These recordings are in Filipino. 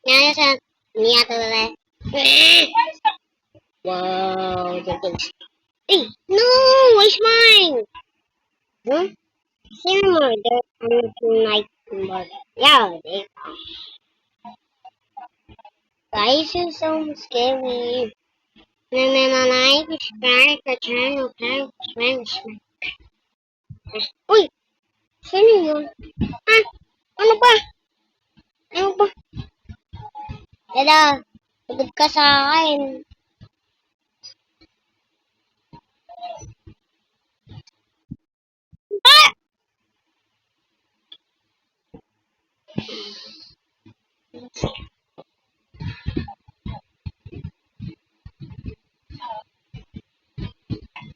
Nasa niya to wow, hey, no, it's mine. Huh? Same murder night murder. Yeah, guys is so scary. Nananay, strike the channel, Spanish. Uy, sino yun? Ah, ano ba? Ano ba? Dada, pagod ka sa akin. Ah!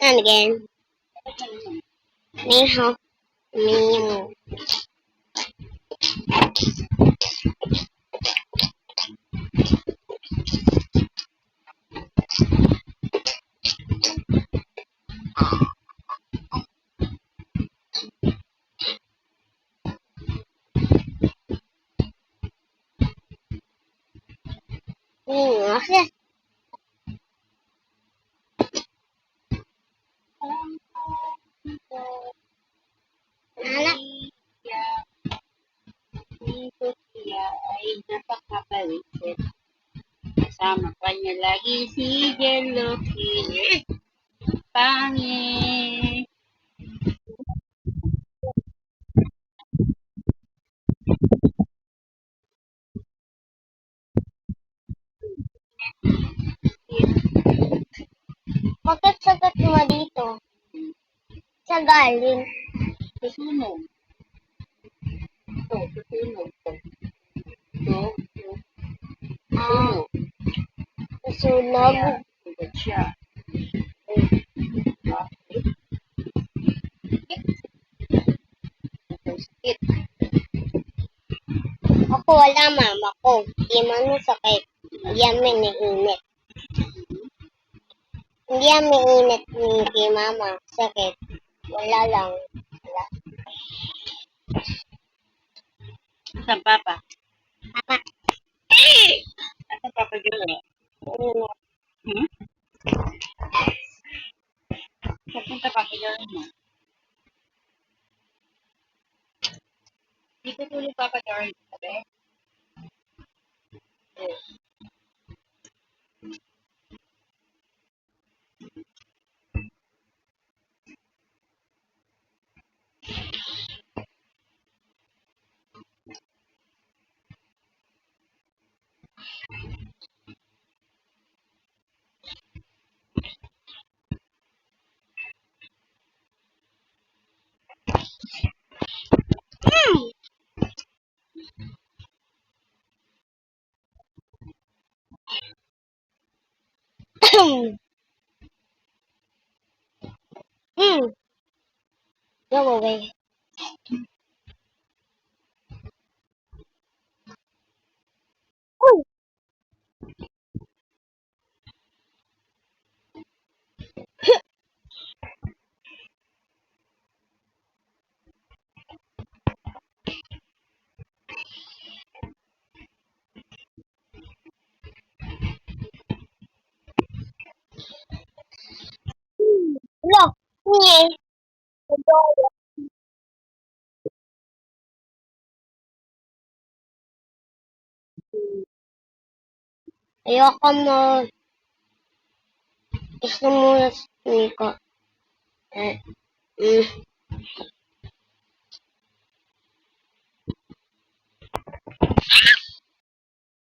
And again, 你好，你好。Kasi, anak, Dito siya ay napakabalisit. Kasama pa niya lagi si Yellow Kid. Pangit. bakit sagat mo dito? Sa galing. Susunog. Ito, susunog to. Ito, Ah, susunog. sunog. Kaya, sugat siya. Sakit. Ako wala mama ko. Di man sakit. Hindi amin init. Hindi amin init ni kay mama. Sakit. Wala lang. Wala. Saan papa? Papa. Saan papa Joel? Ano? Hmm? Saan punta papa Joel mo? Dito tulog papa Joel. Sabi? Yes. Hmm. Go away. Hmm. eh. Ayoko mo. Gusto mo, Nico. Eh,